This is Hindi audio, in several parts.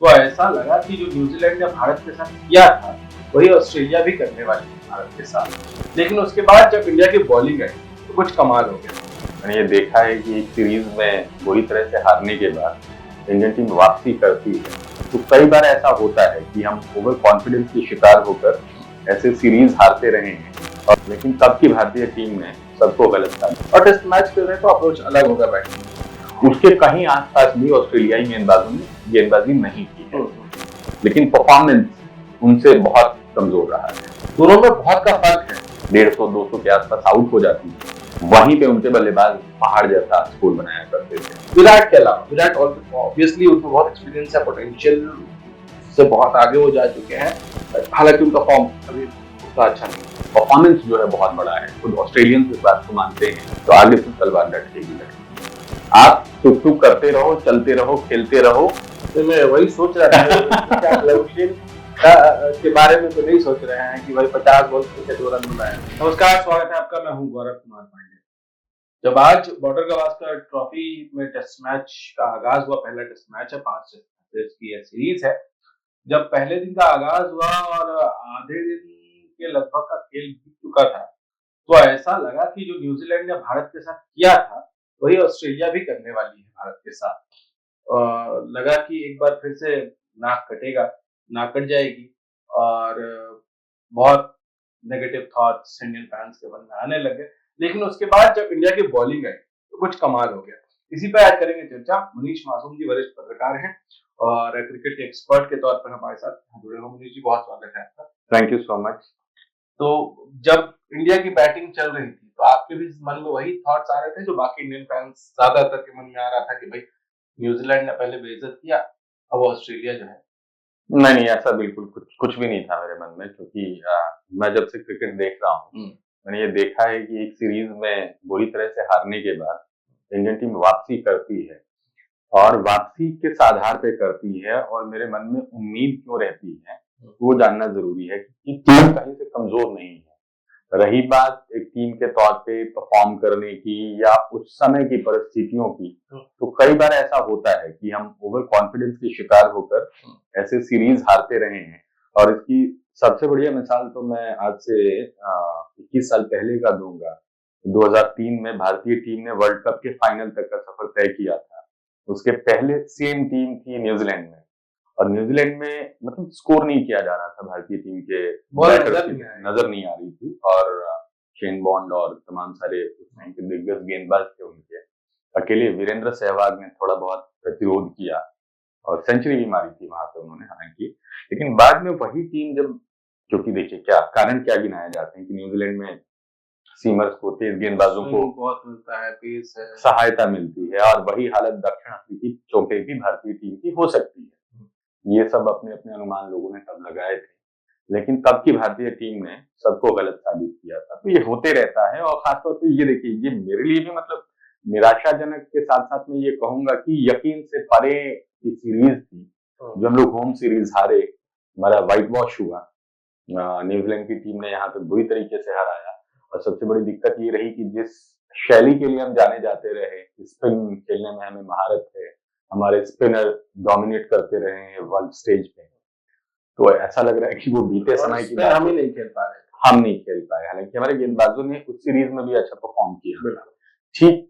तो ऐसा लगा कि जो न्यूजीलैंड ने भारत के साथ किया था वही ऑस्ट्रेलिया भी करने वाली है भारत के साथ। लेकिन उसके बाद जब इंडिया की बॉलिंग आई तो कुछ कमाल हो गया। मैंने ये देखा है कि एक सीरीज में बुरी तरह से हारने के बाद इंडियन टीम वापसी करती है तो कई बार ऐसा होता है कि हम ओवर कॉन्फिडेंस के शिकार होकर ऐसे सीरीज हारते रहे हैं और लेकिन तब की भारतीय टीम ने सबको गलत साबित। और टेस्ट मैच के लिए तो अप्रोच अलग होगा बैटिंग। उसके कहीं आसपास भी ऑस्ट्रेलियाई गेंदबाजों ने गेंदबाजी नहीं की है, लेकिन परफॉर्मेंस उनसे बहुत कमजोर रहा है। दोनों में बहुत का फर्क है। 150-200 के आसपास आउट हो जाती है, वहीं पे उनके बल्लेबाज पहाड़ जैसा स्कोर बनाया करते थे। विराट के अलावा, विराट ऑब्वियसली उनको बहुत एक्सपीरियंस है, पोटेंशियल से बहुत आगे हो जा चुके हैं, हालांकि उनका फॉर्म अभी उतना अच्छा नहीं। परफॉर्मेंस जो है बहुत बड़ा है, खुद ऑस्ट्रेलियंस इस बात को मानते हैं, तो आगे से तलवार लटकेगी। आप टुक करते रहो, चलते रहो, खेलते रहो। तो मैं वही सोच रहा था के बारे में तो नहीं सोच रहे हैं कि भाई 50 बॉल पे 2 रन बनाए। नमस्कार, स्वागत है आपका, मैं हूं गौरव कुमार पांडे। जब आज बॉर्डर गवास्कर ट्रॉफी में टेस्ट मैच का आगाज हुआ, पहला टेस्ट मैच है, 5 टेस्ट की सीरीज है। जब पहले दिन का आगाज हुआ और आधे दिन के लगभग का खेल बीत चुका था, तो ऐसा लगा कि जो न्यूजीलैंड ने भारत के साथ किया था वही ऑस्ट्रेलिया भी करने वाली है भारत के साथ। लगा कि एक बार फिर से नाक कटेगा, नाक कट जाएगी और बहुत नेगेटिव थॉट्स इंडियन फैंस के मन में आने लगे। लेकिन उसके बाद जब इंडिया की बॉलिंग आई तो कुछ कमाल हो गया। इसी पर आज करेंगे चर्चा। मनीष मासूम जी वरिष्ठ पत्रकार हैं और क्रिकेट के एक्सपर्ट के तौर पर हमारे साथ जुड़े हो। मनीष जी, बहुत स्वागत है आपका। Thank you so much. तो जब इंडिया की बैटिंग चल रही थी तो आपके भी मन में वही थॉट्स आ रहे थे जो बाकी इंडियन फैंस ज्यादातर के मन में आ रहा था कि भाई न्यूजीलैंड ने पहले बेइज्जत किया, अब ऑस्ट्रेलिया जो है। नहीं, ऐसा बिल्कुल कुछ भी नहीं था मेरे मन में, क्योंकि मैं जब से क्रिकेट देख रहा हूँ मैंने ये देखा है कि एक सीरीज में बुरी तरह से हारने के बाद इंडियन टीम वापसी करती है और वापसी किस आधार पे करती है और मेरे मन में उम्मीद क्यों रहती है वो जानना जरूरी है कि टीम कहीं से कमजोर नहीं है। रही बात एक टीम के तौर पे परफॉर्म करने की या उस समय की परिस्थितियों की, तो कई बार ऐसा होता है कि हम ओवर कॉन्फिडेंस के शिकार होकर ऐसे सीरीज हारते रहे हैं। और इसकी सबसे बढ़िया मिसाल तो मैं आज से 21 साल पहले का दूंगा। 2003 में भारतीय टीम ने वर्ल्ड कप के फाइनल तक का सफर तय किया था। उसके पहले सेम टीम थी न्यूजीलैंड में और न्यूजीलैंड में मतलब स्कोर नहीं किया जा रहा था, भारतीय टीम के नजर नहीं आ रही थी और शेन बॉन्ड और तमाम सारे दिग्गज गेंदबाज थे उनके। अकेले वीरेंद्र सहवाग ने थोड़ा बहुत प्रतिरोध किया और सेंचुरी भी मारी थी वहां पे उन्होंने हालांकि। लेकिन बाद में वही टीम जब, जो कि देखिए क्या कारण क्या गिनाए जाते हैं कि न्यूजीलैंड में सीमर्स को, तेज गेंदबाजों को बहुत मिलता है, पेस है, सहायता मिलती है और वही हालत दक्षिण अफ्रीकी चौके भी भारतीय टीम की हो सकती है। ये सब अपने अपने अनुमान लोगों ने तब लगाए थे, लेकिन तब की भारतीय टीम ने सबको गलत साबित किया था। तो ये होते रहता है और खासतौर पे ये देखिए, ये मेरे लिए भी मतलब निराशाजनक के साथ साथ मैं ये कहूंगा कि यकीन से परे की सीरीज थी। जो हम लोग होम सीरीज हारे, हमारा व्हाइट वॉश हुआ, न्यूजीलैंड की टीम ने यहाँ पे बुरी तरीके से हराया और सबसे बड़ी दिक्कत ये रही कि जिस शैली के लिए हम जाने जाते रहे, स्पिन खेलने में हमें महारत है, हमारे स्पिनर डोमिनेट करते रहे हैं वर्ल्ड स्टेज पे, तो ऐसा लग रहा है कि वो बीते समय की बात हम ही नहीं खेल पा रहे, हम नहीं खेल पाए। हालांकि हमारे गेंदबाजों ने उस सीरीज में भी अच्छा परफॉर्म किया। ठीक,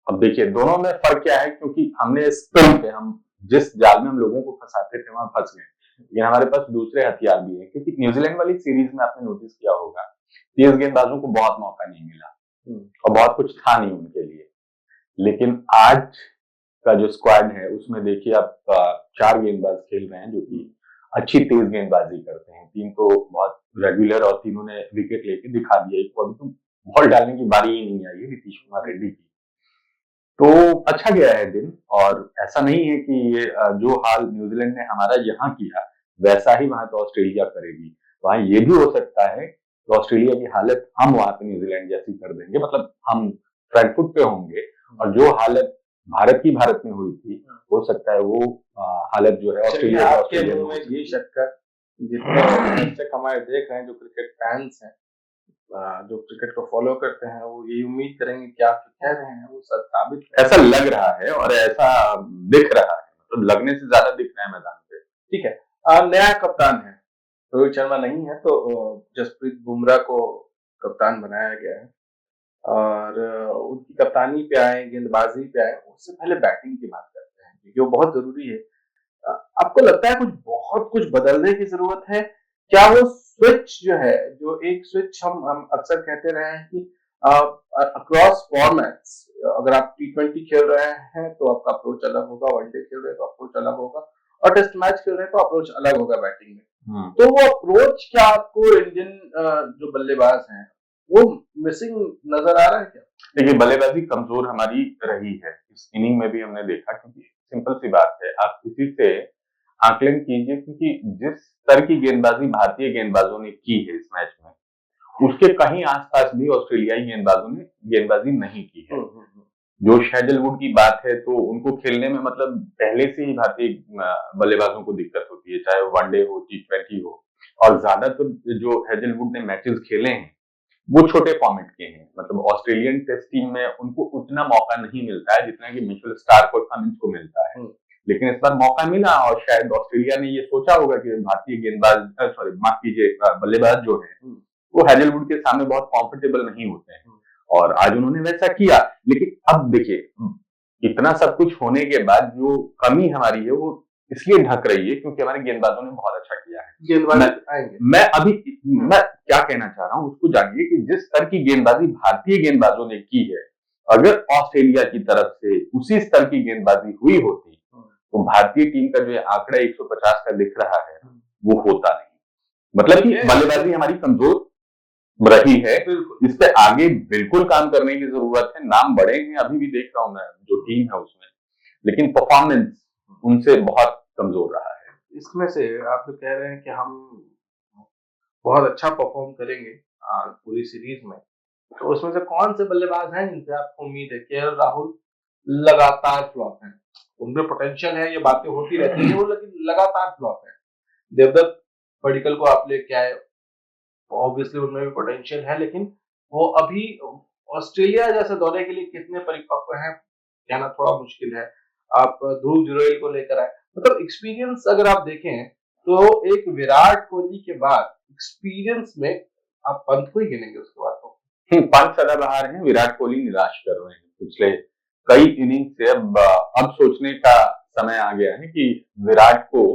अब देखिए दोनों में फर्क क्या है, क्योंकि हमने स्पिन पे, हम जिस जाल में हम लोगों को फंसाते थे वहां फंस गए, लेकिन हमारे पास दूसरे हथियार भी है। क्योंकि न्यूजीलैंड वाली सीरीज में आपने नोटिस किया होगा तेज गेंदबाजों को बहुत मौका नहीं मिला और बहुत कुछ था नहीं उनके लिए। लेकिन आज का जो स्क्वाड है उसमें देखिए आप 4 गेंदबाज खेल रहे हैं जो कि अच्छी तेज गेंदबाजी करते हैं। 3 तो बहुत रेगुलर और तीनों ने विकेट लेके दिखा दिया। एक अभी तो बॉल डालने की बारी ही नहीं आई है नीतीश कुमार रेड्डी की। तो अच्छा गया है दिन, और ऐसा नहीं है कि ये जो हाल न्यूजीलैंड ने हमारा यहाँ किया वैसा ही वहां तो ऑस्ट्रेलिया करेगी। वहां ये भी हो सकता है तो ऑस्ट्रेलिया की हालत हम वहां पे न्यूजीलैंड जैसी कर देंगे, मतलब हम फ्रंट फुट पे होंगे और जो हालत भारत में हुई थी हो सकता है वो हालत जो है ऑस्ट्रेलिया में ये शक्कर जितने हमारे देख रहे हैं जो क्रिकेट फैंस हैं, जो क्रिकेट को फॉलो करते हैं, वो ये उम्मीद करेंगे कि आप कह रहे हैं वो सब साबित, ऐसा लग रहा है और ऐसा दिख रहा है। तो लगने से ज्यादा दिख रहा है मैदान पे। ठीक है, नया कप्तान है, रोहित शर्मा नहीं है, तो जसप्रीत बुमराह को कप्तान बनाया गया है और उनकी कप्तानी पे आए, गेंदबाजी पे आए, उससे पहले बैटिंग की बात करते हैं क्योंकि वो बहुत जरूरी है। आपको लगता है बहुत कुछ बदलने की जरूरत है? क्या वो स्विच जो है, जो एक स्विच हम अक्सर कहते रहे हैं कि अक्रॉस फॉर्मेट्स, अगर आप T20 खेल रहे हैं तो आपका अप्रोच अलग होगा, वनडे खेल रहे हैं तो अप्रोच अलग होगा और टेस्ट मैच खेल रहे हैं तो अप्रोच अलग होगा बैटिंग में। तो वो अप्रोच क्या आपको इंडियन जो बल्लेबाज हैं वो मिसिंग नजर आ रहा है क्या? देखिए, बल्लेबाजी कमजोर हमारी रही है, इस इनिंग में भी हमने देखा, क्योंकि सिंपल सी बात है, आप किसी से आकलन कीजिए, क्योंकि जिस स्तर की गेंदबाजी भारतीय गेंदबाजों ने की है इस मैच में, उसके कहीं आसपास भी ऑस्ट्रेलियाई गेंदबाजों ने गेंदबाजी नहीं की है। जो हैजलवुड की बात है, तो उनको खेलने में मतलब पहले से ही भारतीय बल्लेबाजों को दिक्कत होती है, चाहे वनडे हो, T20 हो, और ज्यादातर जो हैजलवुड ने मैचेस खेले हैं वो छोटे फॉर्मेट के हैं। मतलब ऑस्ट्रेलियन टेस्ट टीम में उनको उतना मौका नहीं मिलता है जितना कि मिचेल स्टार्क और कमिंस को मिलता है, लेकिन इस बार मौका मिला और शायद ऑस्ट्रेलिया ने ये सोचा होगा कि भारतीय गेंदबाज माफ कीजिए बल्लेबाज जो है वो हैजलवुड के सामने बहुत कंफर्टेबल नहीं होते हैं, और आज उन्होंने वैसा किया। लेकिन अब देखिए, इतना सब कुछ होने के बाद जो कमी हमारी है वो इसलिए ढक रही है क्योंकि हमारे गेंदबाजों ने बहुत अच्छा किया है। मैं क्या कहना चाह रहा हूँ उसको जानिए कि जिस स्तर की गेंदबाजी भारतीय गेंदबाजों ने की है, अगर ऑस्ट्रेलिया की तरफ से उसी स्तर की गेंदबाजी हुई होती तो भारतीय टीम का जो आंकड़ा 150 का दिख रहा है वो होता नहीं। मतलब कि बल्लेबाजी हमारी कमजोर रही है, इस पे आगे बिल्कुल काम करने की जरूरत है। नाम बड़े हैं, अभी भी देख रहा हूं मैं जो टीम है उसमें, लेकिन परफॉर्मेंस उनसे बहुत कमजोर रहा है। इसमें से आप जो कह रहे हैं कि हम बहुत अच्छा परफॉर्म करेंगे पूरी सीरीज में, तो उसमें से कौन से बल्लेबाज हैं जिनसे आपको उम्मीद है? केएल राहुल लगातार फ्लॉप है, उनमें पोटेंशियल है, ये बातें होती रहती है, वो लेकिन लगातार फ्लॉप है। देवदत्त पडिक्कल को आप लेके आए, ऑब्वियसली उनमें भी पोटेंशियल है, लेकिन वो अभी ऑस्ट्रेलिया जैसे दौरे के लिए कितने परिपक्व हैं कहना थोड़ा मुश्किल है। आप ध्रुव जुरैल को लेकर आए, मतलब एक्सपीरियंस अगर आप देखें तो एक विराट कोहली के बाद एक्सपीरियंस में आप पंत को ही गिनेंगे उसके बाद तो। पंत सदाबहार हैं, विराट कोहली निराश कर रहे हैं पिछले कई इनिंग से। अब सोचने का समय आ गया है कि विराट को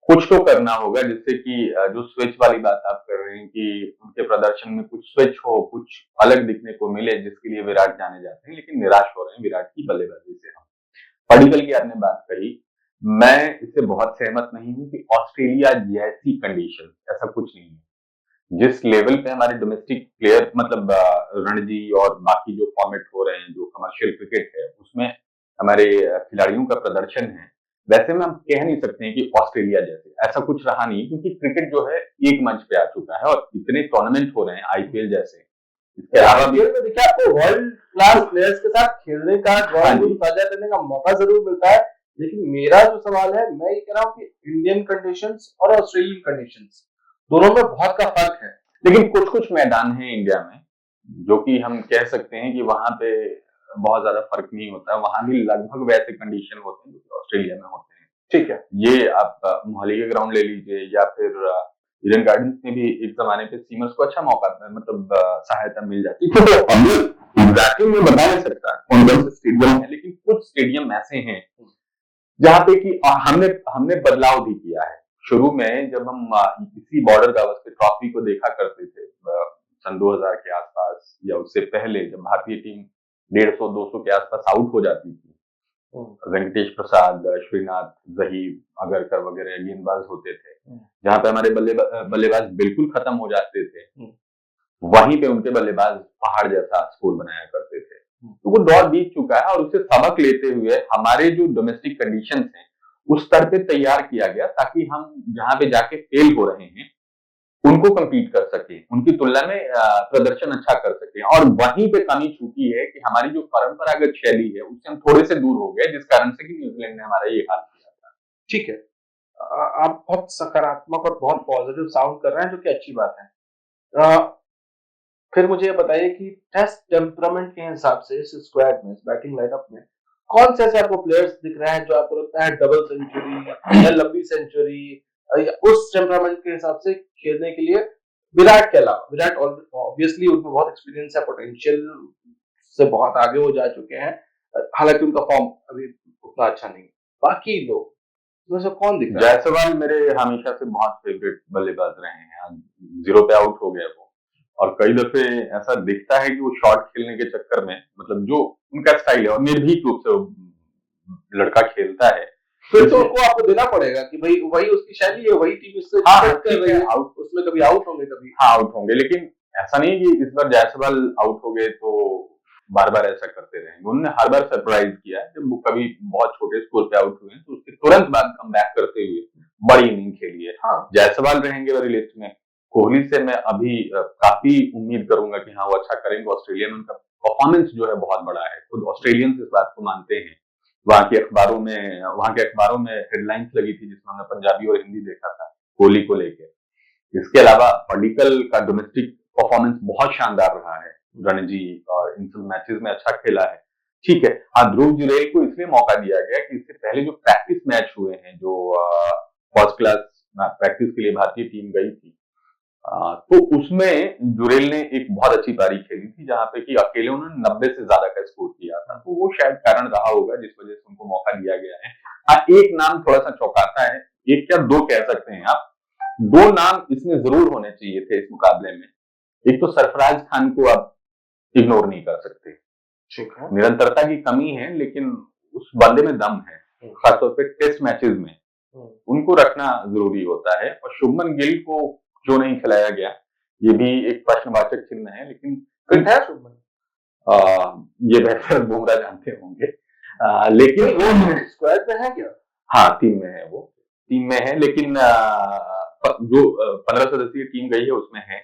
कुछ तो करना होगा जिससे कि जो स्विच वाली बात आप कर रहे हैं कि उनके प्रदर्शन में कुछ स्विच हो, कुछ अलग दिखने को मिले, जिसके लिए विराट जाने जाते हैं, लेकिन निराश हो रहे हैं विराट की बल्लेबाजी से। हम पडिक्कल की आपने बात कही, मैं इससे बहुत सहमत नहीं हूं कि ऑस्ट्रेलिया जैसी कंडीशन, ऐसा कुछ नहीं है। जिस लेवल पे हमारे डोमेस्टिक प्लेयर मतलब रणजी और बाकी जो फॉर्मेट हो रहे हैं, जो कमर्शियल क्रिकेट है, उसमें हमारे खिलाड़ियों का प्रदर्शन है, वैसे में हम कह नहीं सकते हैं कि ऑस्ट्रेलिया जैसे, ऐसा कुछ रहा नहीं, क्योंकि क्रिकेट जो है एक मंच पे आ चुका है और इतने टूर्नामेंट हो रहे हैं आईपीएल जैसे। इसके अलावा भी देखिए आपको वर्ल्ड क्लास प्लेयर्स के साथ खेलने का, साझा करने का मौका जरूर मिलता है, लेकिन मेरा जो सवाल है, मैं ये कह रहा हूँ कि इंडियन कंडीशंस और ऑस्ट्रेलियन कंडीशंस दोनों में बहुत का फर्क है। लेकिन कुछ कुछ मैदान है इंडिया में जो कि हम कह सकते हैं कि वहां पे बहुत ज्यादा फर्क नहीं होता, वहां भी लगभग वैसे कंडीशन होते हैं जो ऑस्ट्रेलिया में होते हैं। ठीक है, ये आप मोहाली के ग्राउंड ले लीजिए या फिर ईडन गार्डन्स में भी एक जमाने पे सीमर्स को अच्छा मौका मतलब सहायता मिल जाती है। तो एग्जैक्टली मैं बता नहीं सकता कौन कौन से स्टेडियम है, लेकिन कुछ स्टेडियम ऐसे हैं जहाँ पे कि हमने बदलाव भी किया है। शुरू में जब हम इसी बॉर्डर गावस्कर ट्रॉफी को देखा करते थे सन 2000 के आसपास या उससे पहले, जब भारतीय टीम 150-200 के आसपास आउट हो जाती थी, वेंकटेश प्रसाद, श्रीनाथ, जहीर, अगरकर वगैरह गेंदबाज होते थे, जहां पे हमारे बल्लेबाज बिल्कुल खत्म हो जाते थे, वहीं पे उनके बल्लेबाज पहाड़ जैसा स्कोर बनाया करते थे। तो वो दौर बीत चुका है और उससे सबक लेते हुए हमारे जो डोमेस्टिक कंडीशंस हैं उस स्तर पे तैयार किया गया, ताकि हम जहां पे जाके फेल हो रहे हैं उनको कम्पीट कर सके, उनकी तुलना में प्रदर्शन अच्छा कर सके। और वहीं पे कमी छूटी है कि हमारी जो परंपरागत शैली है उससे हम थोड़े से दूर हो गए, जिस कारण से कि न्यूजीलैंड ने हमारा ये हाल किया था। ठीक है, आप बहुत सकारात्मक और बहुत पॉजिटिव साउंड कर रहे हैं, जो कि अच्छी बात है। फिर मुझे ये बताइए कि टेस्ट टेम्परामेंट के हिसाब से इस स्क्वाड में, इस बैटिंग लाइनअप में कौन से ऐसे आपको प्लेयर्स दिख रहे हैं जो आपको लगता है डबल सेंचुरी या लंबी सेंचुरी उस टेम्परामेंट के हिसाब से खेलने के लिए, विराट के अलावा? विराट ऑब्वियसली उनमें बहुत एक्सपीरियंस है, पोटेंशियल से बहुत आगे वो जा चुके हैं, हालांकि उनका फॉर्म अभी उतना अच्छा नहीं है। बाकी लोग उसमें से कौन दिख रहा है? जायसवाल मेरे हमेशा से बहुत फेवरेट बल्लेबाज रहे हैं। आज 0 पे आउट हो गया वो, और कई दफे ऐसा दिखता है कि वो शॉट खेलने के चक्कर में, मतलब जो उनका स्टाइल है और निर्भीक रूप से वो लड़का खेलता है, फिर तो उनको आपको देना पड़ेगा कि भाई वही उसकी शैली है, वही टीम इससे हाँ expect कर ठीक रही है, है, आउट उसमें कभी आउट होंगे, कभी हाँ आउट होंगे, लेकिन ऐसा नहीं कि इस बार जायसवाल आउट हो गए तो बार बार ऐसा करते रहेंगे। उन्होंने हर बार सरप्राइज किया है। जब वो कभी बहुत छोटे स्कोर पे आउट हुए हैं तो उसके तुरंत बाद कम बैक करते हुए बड़ी इनिंग खेली है। हाँ। जायसवाल रहेंगे मेरी लिस्ट में। कोहली से मैं अभी काफी उम्मीद करूंगा कि हाँ वो अच्छा करेंगे। ऑस्ट्रेलिया में उनका परफॉर्मेंस जो है बहुत बड़ा है, खुद ऑस्ट्रेलियंस इस बात को मानते हैं। वहां के अखबारों में हेडलाइंस लगी थी जिसमें हमने पंजाबी और हिंदी देखा था कोहली को लेकर। इसके अलावा पडिक्कल का डोमेस्टिक परफॉर्मेंस बहुत शानदार रहा है, रणजी और इन सब मैचेस में अच्छा खेला है। ठीक है, हाँ ध्रुव जुरैल को इसलिए मौका दिया गया कि इससे पहले जो प्रैक्टिस मैच हुए हैं, जो फर्स्ट क्लास प्रैक्टिस के लिए भारतीय टीम गई थी, तो उसमें जुरैल ने एक बहुत अच्छी पारी खेली थी जहां पे कि अकेले उन्होंने 90 से ज्यादा का स्कोर किया था। तो वो शायद कारण रहा होगा जिस वजह से उनको मौका दिया गया है। हाँ, एक नाम थोड़ा सा चौंकाता है, एक क्या दो कह सकते हैं आप, 2 नाम इसमें जरूर होने चाहिए थे इस मुकाबले में। एक तो सरफराज खान को आप इग्नोर नहीं कर सकते, ठीक है, निरंतरता की कमी है लेकिन उस बंदे में दम है, खासतौर पे टेस्ट मैचेस में उनको रखना जरूरी होता है। और शुभमन गिल को जो नहीं खिलाया गया, ये भी एक प्रश्नवाचक चिन्ह है। लेकिन फिट है शुभमन? ये बेहतर बुमराह जानते होंगे, लेकिन वो स्क्वाड में है क्या? हाँ टीम में है, वो टीम में है, लेकिन जो 15 सदस्यीय टीम गई है उसमें है।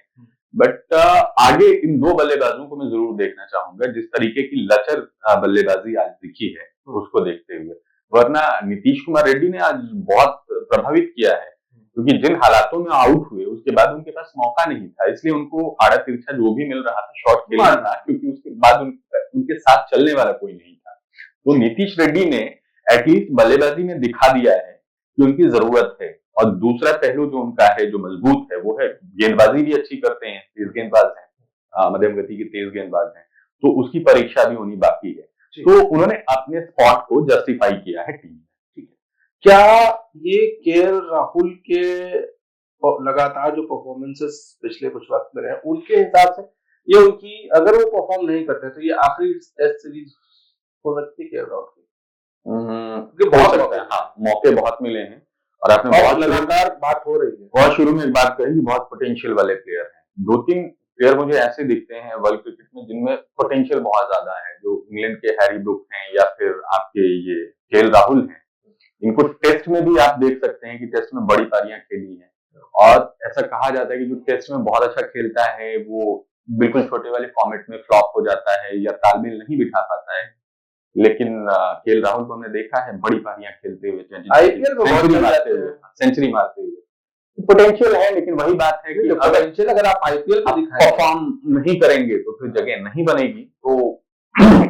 बट आगे इन 2 बल्लेबाजों को मैं जरूर देखना चाहूंगा, जिस तरीके की लचर बल्लेबाजी आज दिखी है उसको देखते हुए। वरना नीतीश कुमार रेड्डी ने आज बहुत प्रभावित किया है, क्योंकि जिन हालातों में आउट हुए उसके बाद उनके पास मौका नहीं था, इसलिए उनको आड़ा तिरछा जो भी मिल रहा था शॉट खेलना था, क्योंकि उसके बाद उनके साथ चलने वाला कोई नहीं था। तो नीतीश रेड्डी ने एटलीस्ट बल्लेबाजी में दिखा दिया है कि उनकी जरूरत है। और दूसरा पहलू जो उनका है, जो मजबूत है, वो है गेंदबाजी भी अच्छी करते हैं, तेज गेंदबाज हैं, मध्यम गति के तेज गेंदबाज हैं, तो उसकी परीक्षा भी होनी बाकी है। तो उन्होंने अपने स्पॉट को जस्टिफाई किया है टीम में। ठीक है, क्या ये केएल राहुल के लगातार जो परफॉर्मेंसेस पिछले कुछ वक्त में रहे, उनके हिसाब से ये उनकी, अगर वो परफॉर्म नहीं करते तो ये आखिरी टेस्ट सीरीज हो सकती है केएल राहुल की? मौके बहुत मिले हैं और आपने बहुत लगातार बात हो रही है, बहुत शुरू में एक बात कही कि बहुत पोटेंशियल वाले प्लेयर हैं। 2-3 प्लेयर मुझे ऐसे दिखते हैं वर्ल्ड क्रिकेट में जिनमें पोटेंशियल बहुत ज्यादा है, जो इंग्लैंड के हैरी ब्रूक हैं या फिर आपके ये केएल राहुल हैं। इनको टेस्ट में भी आप देख सकते हैं कि टेस्ट में बड़ी पारियां खेली हैं, और ऐसा कहा जाता है कि जो टेस्ट में बहुत अच्छा खेलता है वो बिल्कुल छोटे वाले फॉर्मेट में फ्लॉप हो जाता है या तालमेल नहीं बिठा पाता है। लेकिन केएल राहुल को हमने देखा है बड़ी पारियां खेलते हुए, आईपीएल में सेंचुरी मारते हुए। पोटेंशियल है, लेकिन वही बात है कि पोटेंशियल अगर आप आईपीएल में परफॉर्म नहीं करेंगे तो फिर जगह नहीं बनेगी। तो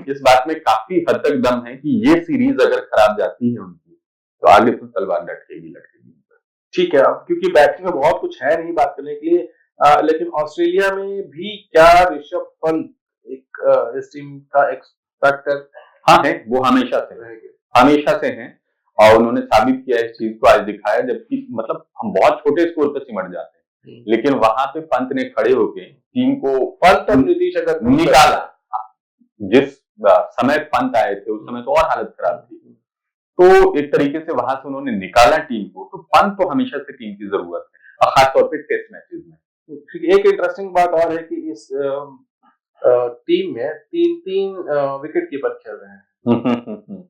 इस बात में काफी हद तक दम है कि ये सीरीज अगर खराब जाती है उनकी तो आगे तो तलवार लटकेगी। ठीक है, क्योंकि बैटिंग में बहुत कुछ है नहीं बात करने के लिए, लेकिन ऑस्ट्रेलिया में भी क्या ऋषभ पंत एक इस टीम का एक्सपेक्टर? हाँ है, वो हमेशा से हैं और उन्होंने साबित किया इस चीज को, आज दिखाया। जबकि मतलब हम बहुत छोटे स्कोर पे सिमट जाते हैं, लेकिन वहां पे पंत ने खड़े होके टीम को नीतीश अगर निकाला। जिस समय पंत आए थे उस समय तो और हालत खराब थी, तो एक तरीके से वहां से उन्होंने निकाला टीम को। तो पंत तो हमेशा से टीम की जरूरत है, और खासतौर पर टेस्ट मैचेस में। एक इंटरेस्टिंग बात और है कि इस टीम में 3 विकेट कीपर खेल रहे हैं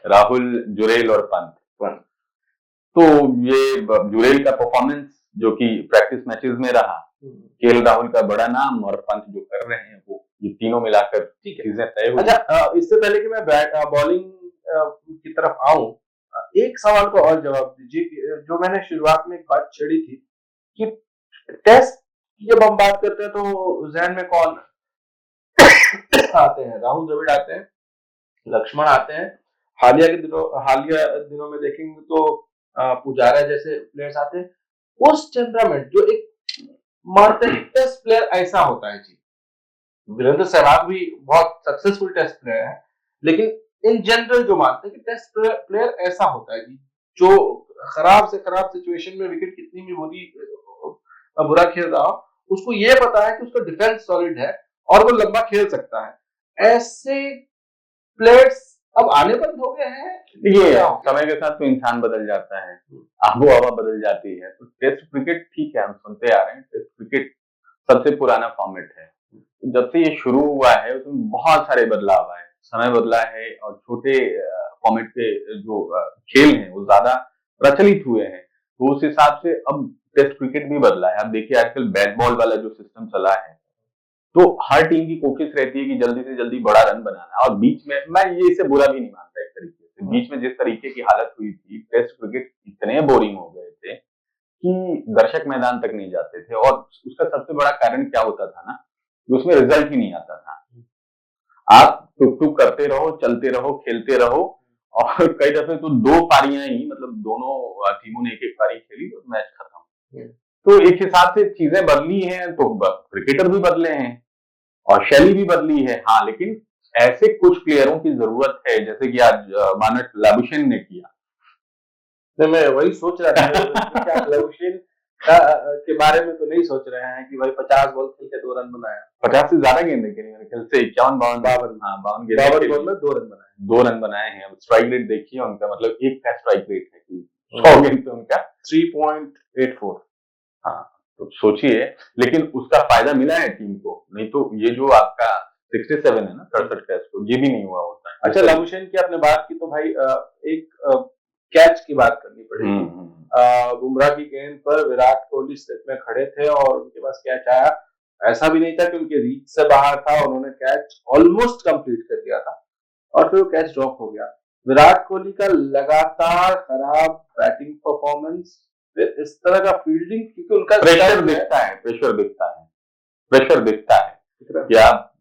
राहुल, जुरैल और पंत। तो ये जुरैल का परफॉर्मेंस जो कि प्रैक्टिस मैचेस में रहा, केएल राहुल का बड़ा नाम और पंत जो कर रहे हैं, वो ये तीनों मिलाकर चीजें तय हुई। अच्छा, इससे पहले कि मैं बॉलिंग की तरफ आऊं, एक सवाल को और जवाब दीजिए। जो मैंने शुरुआत में एक बात छेड़ी थी कि टेस्ट की जब हम बात करते हैं तो जहन में कौन आते हैं? राहुल द्रविड़ आते हैं, लक्ष्मण आते हैं। हालिया दिनों में देखेंगे तो पुजारा जैसे प्लेयर्स आते हैं। उस टेम्परामेंट जो एक मानते हैं टेस्ट प्लेयर ऐसा होता है जी। वीरेंद्र सहवाग भी बहुत सक्सेसफुल टेस्ट प्लेयर है, लेकिन इन जनरल जो मानते हैं कि टेस्ट प्लेयर ऐसा होता है जी, जो खराब से खराब सिचुएशन में विकेट कितनी भी बुरा खेल रहा हो, उसको ये पता है कि उसका डिफेंस सॉलिड है और वो लंबा खेल सकता है। ऐसे प्लेयर्स अब आने बंद हो गए हैं। देखिए, समय के साथ तो इंसान बदल जाता है, आबो हवा बदल जाती है। तो टेस्ट क्रिकेट ठीक है, हम सुनते आ रहे हैं, टेस्ट क्रिकेट सबसे पुराना फॉर्मेट है। जब से ये शुरू हुआ है उसमें बहुत सारे बदलाव आए, समय बदला है और छोटे फॉर्मेट के जो खेल हैं वो ज्यादा प्रचलित हुए हैं। तो उस हिसाब से अब टेस्ट क्रिकेट भी बदला है। अब देखिए आजकल बैट बॉल वाला जो सिस्टम चला है, तो हर टीम की कोशिश रहती है कि जल्दी से जल्दी बड़ा रन बनाना। और बीच में मैं ये इसे बुरा भी नहीं मानता एक तरीके से, बीच में जिस तरीके की हालत हुई थी, टेस्ट क्रिकेट इतने बोरिंग हो गए थे कि दर्शक मैदान तक नहीं जाते थे। और उसका सबसे बड़ा कारण क्या होता था ना, उसमें रिजल्ट ही नहीं आता था। आप टुक टुक करते रहो, चलते रहो, खेलते रहो, और कई दफे तो दो पारियां ही, मतलब दोनों टीमों ने एक एक पारी खेली और मैच खत्म। तो एक हिसाब से चीजें बदली हैं तो क्रिकेटर भी बदले हैं और शैली भी बदली है। हाँ, लेकिन ऐसे कुछ प्लेयरों की जरूरत है, जैसे कि आज मानक लाबुशेन ने किया। तो मैं वही सोच रहा था कि क्या लाबुशेन के बारे में तो नहीं सोच रहे हैं कि भाई 50 बॉल खेल के 2 रन बनाया। 50 से ज्यादा गेंदें खेली मेरे ख्याल से, 51 52 बॉल में 2 रन बनाए। 2 रन बनाए हैं। स्ट्राइक रेट देखिए उनका, मतलब एक का स्ट्राइक रेट है कि 100 गेंद पे उनका 3.84। हाँ, तो सोचिए, लेकिन उसका फायदा मिला है टीम को, नहीं तो ये जो आपका 67 है ना 63 टेस्ट को, ये भी नहीं हुआ होता है। अच्छा, लाबुशेन की आपने बात की तो भाई एक कैच की बात करनी पड़ेगी। बुमराह की गेंद पर विराट कोहली स्टेप में खड़े थे और उनके पास कैच आया। ऐसा भी नहीं था कि उनके रीच से बाहर था, उन्होंने कैच ऑलमोस्ट कंप्लीट कर दिया था और फिर वो कैच ड्रॉप हो गया। विराट कोहली का लगातार खराब बैटिंग परफॉर्मेंस, फिर इस तरह का फील्डिंग, क्योंकि उनका प्रेशर दिखता है, प्रेशर दिखता है कि आप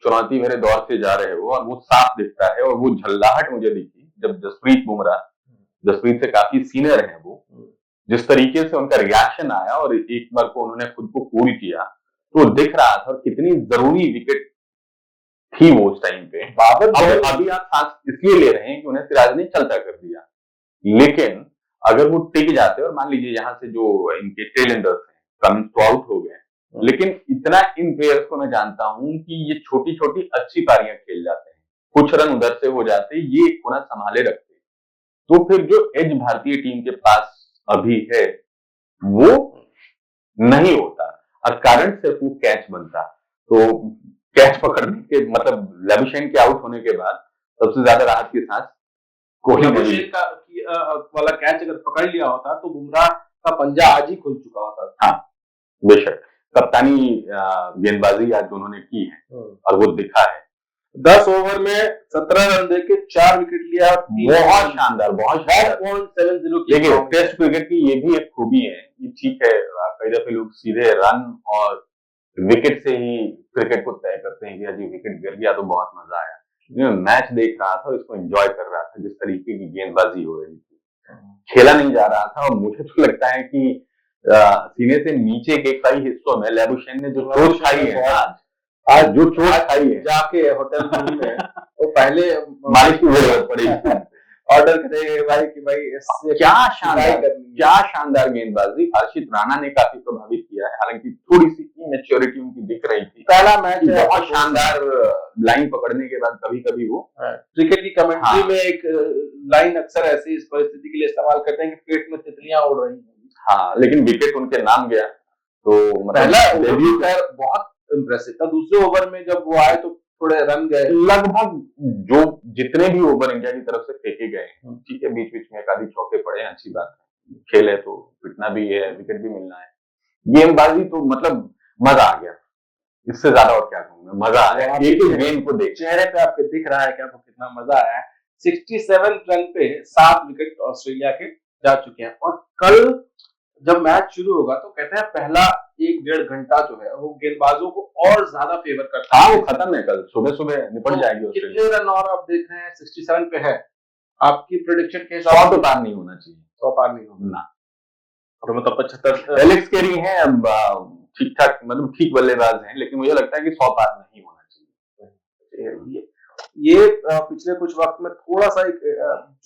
चुनौती भरे दौर से जा रहे हो, और वो साफ दिखता है। और वो झल्लाहट मुझे दिखी जब जसप्रीत बुमराह, जसप्रीत से काफी सीनियर है वो, जिस तरीके से उनका रिएक्शन आया और एक बार को उन्होंने खुद को कूल किया, तो दिख रहा था। और कितनी जरूरी विकेट थी वो उस टाइम पे। अभी आप सांस इसलिए ले रहे हैं कि उन्हें सिराज ने चलता कर दिया, लेकिन अगर वो टिक जाते, और मान लीजिए यहाँ से जो इनके टेलेंडर्स हैं कमिंस तो आउट हो गए, लेकिन इतना इन प्लेयर्स को मैं जानता हूं कि ये छोटी छोटी अच्छी पारियां खेल जाते हैं, कुछ रन उधर से हो जाते, ये कोना संभाले रखते। तो फिर जो एज भारतीय टीम के पास अभी है वो नहीं होता, और कारण सिर्फ वो कैच बनता। तो कैच पकड़ने के मतलब लाबुशेन के आउट होने के बाद सबसे ज्यादा राहत की सांस कोहली वाला कैच अगर पकड़ लिया होता तो बुमराह का पंजा आज ही खुल चुका होता। हाँ, बेशक कप्तानी गेंदबाजी आज उन्होंने की है और वो दिखा है। 10 ओवर में 17 रन देके 4 विकेट लिया। बहुत शानदार, बहुत 5.70 की। देखिए, टेस्ट क्रिकेट की ये भी एक खूबी है कि ठीक है, कई दफे लोग सीधे रन और विकेट से ही क्रिकेट को तय करते हैं कि अजी विकेट गिर गया तो बहुत मजा आया। मैं मैच देख रहा था, इसको एंजॉय कर रहा था, जिस तरीके की गेंदबाजी हो रही थी, खेला नहीं जा रहा था। और मुझे तो लगता है कि सीने से नीचे के कई हिस्सों में लाबुशेन ने जो चोट खाई है, आज जो चोट खाई है, जाके होटल रूम में वो पहले मालिक की जरूरत पड़ी, ऑर्डर करेंगे भाई कि भाई क्या शानदार गेंदबाजी। हर्षित राणा ने काफी प्रभावित किया है, हालांकि थोड़ी सी इमेच्योरिटी उनकी दिख रही थी। पहला मैच बहुत शानदार लाइन पकड़ने के बाद कभी कभी वो क्रिकेट की कमेंट्री में एक लाइन अक्सर ऐसी इस परिस्थिति के लिए इस्तेमाल करते हैं कि पेट में तितलियां उड़ रही हैं। हाँ, लेकिन विकेट उनके नाम गया। तो पहला डेब्यू बहुत इम्प्रेसिव था। दूसरे ओवर में जब वो आए तो थोड़े रन गए, लगभग जो जितने भी ओवर इंडिया की तरफ से फेंके गए, ठीक है, बीच बीच में एक आधी चौके पड़े, अच्छी बात है, खेल है तो पिटना भी है, विकेट भी मिलना है। गेंदबाजी तो मतलब मजा आ गया, इससे ज्यादा और क्या कहूंगा, मजा आ गया एक गेंद को देख। चेहरे पे आपके दिख रहा है कि आपको कितना मजा आया है। 67 रन पे 7 विकेट ऑस्ट्रेलिया के जा चुके हैं। और कल जब मैच शुरू होगा तो कहते हैं पहला एक डेढ़ घंटा जो है वो गेंदबाजों को और ज्यादा फेवर करता हाँ है। वो खत्म है, कल सुबह सुबह निपट जाएगी ऑस्ट्रेलिया। कितने रन और आप देख रहे हैं? 67 पे है। आपकी प्रेडिक्शन के 100 हिसाब तो से पार नहीं होना चाहिए 100 पार नहीं होगा ना। तो मतलब 75। एलेक्स कैरी हैं अब ठीक ठाक, मतलब ठीक बल्लेबाज हैं, लेकिन मुझे लगता है कि 100 पार नहीं होना चाहिए। ये पिछले कुछ वक्त में थोड़ा सा एक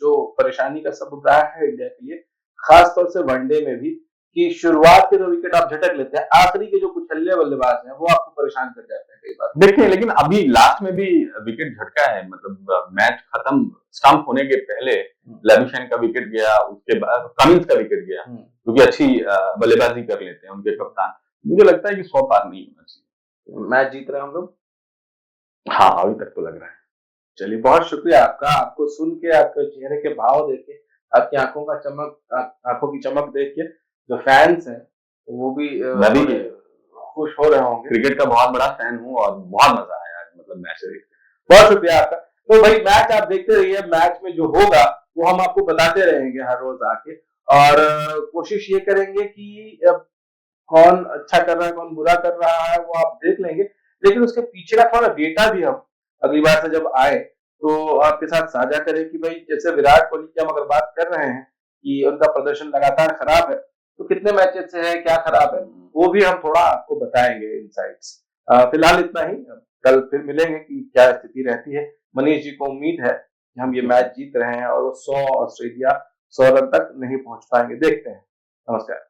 जो परेशानी का सबब रहा है इंडिया के लिए, खास तौर से वनडे में भी, कि शुरुआत के 2 विकेट आप झटक लेते हैं, आखिरी के जो कुछल्ले बल्लेबाज हैं वो आपको परेशान कर जाते हैं कई बार। देखिए लेकिन अभी लास्ट में भी विकेट झटका है, मतलब मैच खत्म स्टंप होने के पहले लेविशन का विकेट गया, उसके बाद कमिंस का विकेट गया, क्योंकि अच्छी बल्लेबाजी कर लेते हैं उनके कप्तान। मुझे लगता है कि 100 पार नहीं होना चाहिए। मैच जीत रहे हैं हम लोग। हाँ अभी तक तो लग रहा है। चलिए बहुत शुक्रिया आपका, आपको सुन के, आपके चेहरे के भाव देख के, आपकी आंखों का चमक, आंखों की चमक देख के जो फैंस हैं वो भी मैं भी खुश हो रहे होंगे। क्रिकेट का बहुत बड़ा फैन हूँ और बहुत मजा आया मतलब मैच देख के। बहुत शुक्रिया आपका। तो भाई मैच आप देखते रहिए, मैच में जो होगा वो हम आपको बताते रहेंगे हर रोज आके, और कोशिश ये करेंगे कि कौन अच्छा कर रहा है कौन बुरा कर रहा है वो आप देख लेंगे, लेकिन उसके पीछे का थोड़ा डेटा भी हम अगली बार से जब आए तो आपके साथ साझा करें कि भाई जैसे विराट कोहली की हम अगर बात कर रहे हैं कि उनका प्रदर्शन लगातार खराब है, तो कितने मैचेस से है, क्या खराब है, वो भी हम थोड़ा आपको बताएंगे इनसाइट्स। फिलहाल इतना ही, कल फिर मिलेंगे कि क्या स्थिति रहती है। मनीष जी को उम्मीद है कि हम ये मैच जीत रहे हैं और वो 100 ऑस्ट्रेलिया 100 रन तक नहीं पहुंच पाएंगे, देखते हैं। नमस्कार।